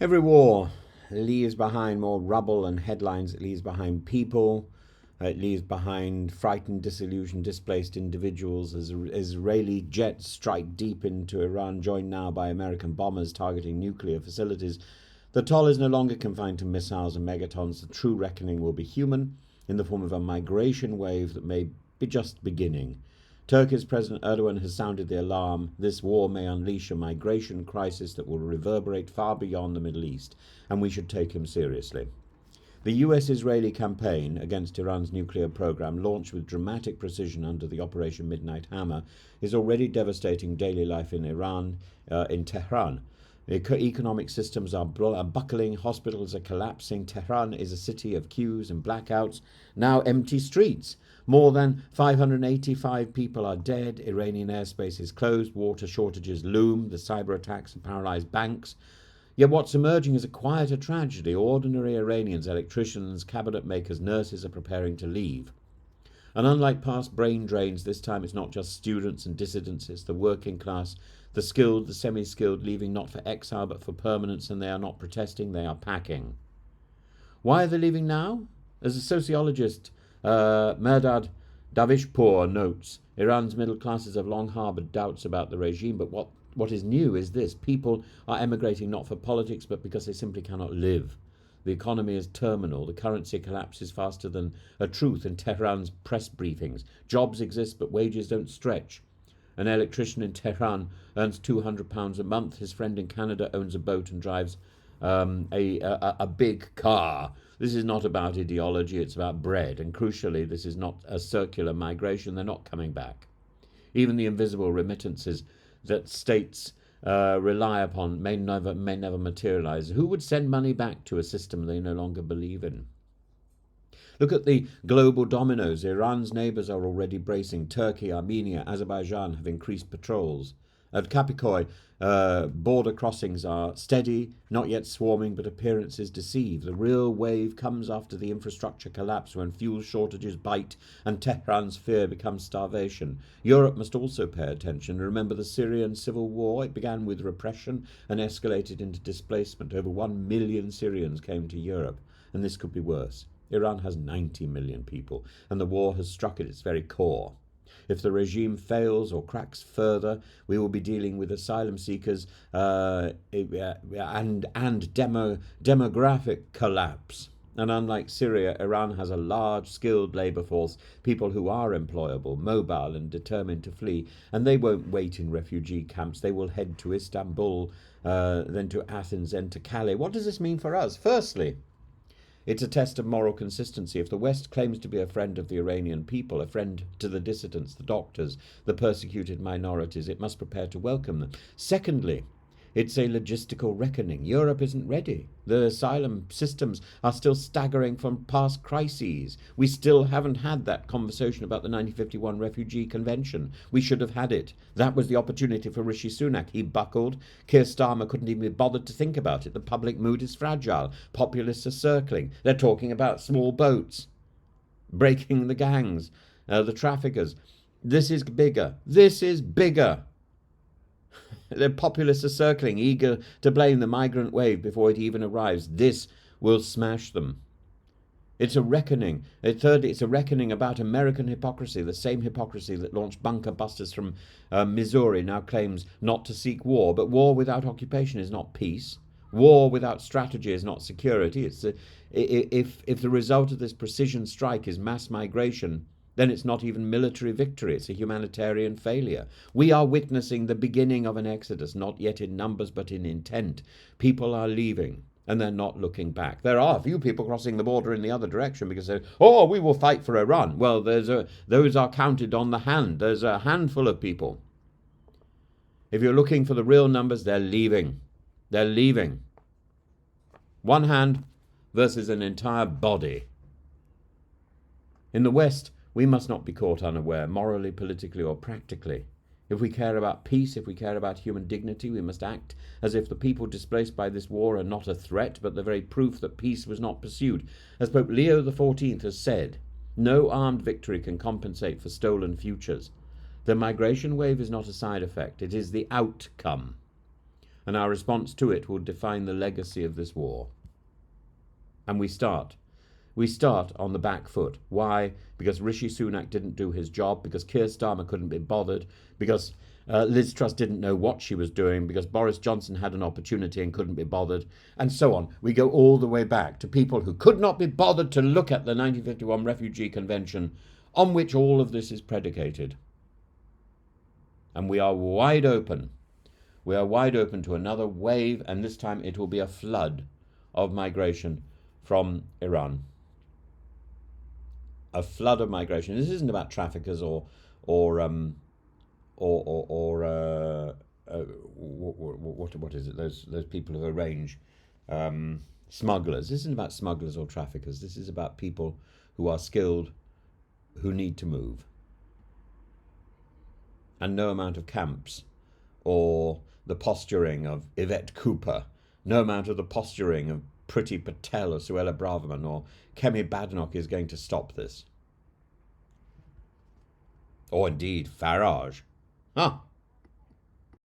Every war leaves behind more rubble and headlines. It leaves behind people. It leaves behind frightened, disillusioned, displaced individuals as Israeli jets strike deep into Iran, joined now by American bombers targeting nuclear facilities. The toll is no longer confined to missiles and megatons. The true reckoning will be human, in the form of a migration wave that may be just beginning. Turkey's President Erdogan has sounded the alarm. This war may unleash a migration crisis that will reverberate far beyond the Middle East, and we should take him seriously. The US-Israeli campaign against Iran's nuclear program, launched with dramatic precision under the Operation Midnight Hammer, is already devastating daily life in Iran, in Tehran. Economic systems are buckling, hospitals are collapsing. Tehran is a city of queues and blackouts, now empty streets. More than 585 people are dead. Iranian airspace is closed. Water shortages loom. The cyber attacks have paralyzed banks. Yet what's emerging is a quieter tragedy. Ordinary Iranians, electricians, cabinet makers, nurses are preparing to leave. And unlike past brain drains, this time it's not just students and dissidents, it's the working class, the skilled, the semi-skilled, leaving not for exile but for permanence, and they are not protesting, they are packing. Why are they leaving now? As a sociologist, Mehrdad Davishpour notes, Iran's middle classes have long harboured doubts about the regime, but what is new is this: people are emigrating not for politics but because they simply cannot live. The economy is terminal. The currency collapses faster than a truth in Tehran's press briefings. Jobs exist but wages don't stretch. An electrician in Tehran earns £200 a month. His friend in Canada owns a boat and drives a big car. This is not about ideology, it's about bread. And crucially, this is not a circular migration. They're not coming back. Even the invisible remittances that states rely upon may never materialize. Who would send money back to a system they no longer believe in? Look at the global dominoes. Iran's neighbors are already bracing. Turkey, Armenia, Azerbaijan have increased patrols. At Kapikoy, border crossings are steady, not yet swarming, but appearances deceive. The real wave comes after the infrastructure collapse, when fuel shortages bite and Tehran's fear becomes starvation. Europe must also pay attention. Remember the Syrian civil war? It began with repression and escalated into displacement. Over 1 million Syrians came to Europe, and this could be worse. Iran has 90 million people, and the war has struck at its very core. If the regime fails or cracks further, we will be dealing with asylum seekers and demographic collapse. And unlike Syria, Iran has a large, skilled labour force, people who are employable, mobile and determined to flee. And they won't wait in refugee camps. They will head to Istanbul, then to Athens, then to Calais. What does this mean for us? Firstly, it's a test of moral consistency. If the West claims to be a friend of the Iranian people, a friend to the dissidents, the doctors, the persecuted minorities, it must prepare to welcome them. Secondly, it's a logistical reckoning. Europe isn't ready. The asylum systems are still staggering from past crises. We still haven't had that conversation about the 1951 Refugee Convention. We should have had it. That was the opportunity for Rishi Sunak. He buckled. Keir Starmer couldn't even be bothered to think about it. The public mood is fragile. Populists are circling. They're talking about small boats, breaking the gangs, the traffickers. This is bigger. This is bigger. The populists are circling, eager to blame the migrant wave before it even arrives. This will smash them. It's a reckoning. Thirdly, it's a reckoning about American hypocrisy. The same hypocrisy that launched bunker busters from Missouri now claims not to seek war. But war without occupation is not peace. War without strategy is not security. If the result of this precision strike is mass migration, then it's not even military victory, it's a humanitarian failure. We are witnessing the beginning of an exodus, not yet in numbers but in intent. People are leaving, and they're not looking back. There are a few people crossing the border in the other direction because they we will fight for Iran. Well, those are counted on the hand. There's a handful of people. If you're looking for the real numbers, they're leaving. They're leaving. One hand versus an entire body. In the West, we must not be caught unaware, morally, politically, or practically. If we care about peace, if we care about human dignity, we must act as if the people displaced by this war are not a threat, but the very proof that peace was not pursued. As Pope Leo XIV has said, no armed victory can compensate for stolen futures. The migration wave is not a side effect, it is the outcome. And our response to it will define the legacy of this war. And we start. We start on the back foot. Why? Because Rishi Sunak didn't do his job, because Keir Starmer couldn't be bothered, because Liz Truss didn't know what she was doing, because Boris Johnson had an opportunity and couldn't be bothered, and so on. We go all the way back to people who could not be bothered to look at the 1951 Refugee Convention, on which all of this is predicated. And we are wide open. We are wide open to another wave, and this time it will be a flood of migration from Iran. A flood of migration. This isn't about traffickers or what is it? Those people who arrange smugglers. This isn't about smugglers or traffickers. This is about people who are skilled, who need to move. And no amount of camps or the posturing of Yvette Cooper, no amount of the posturing of Priti Patel or Suella Braverman or Kemi Badenoch is going to stop this. Or indeed Farage. Huh.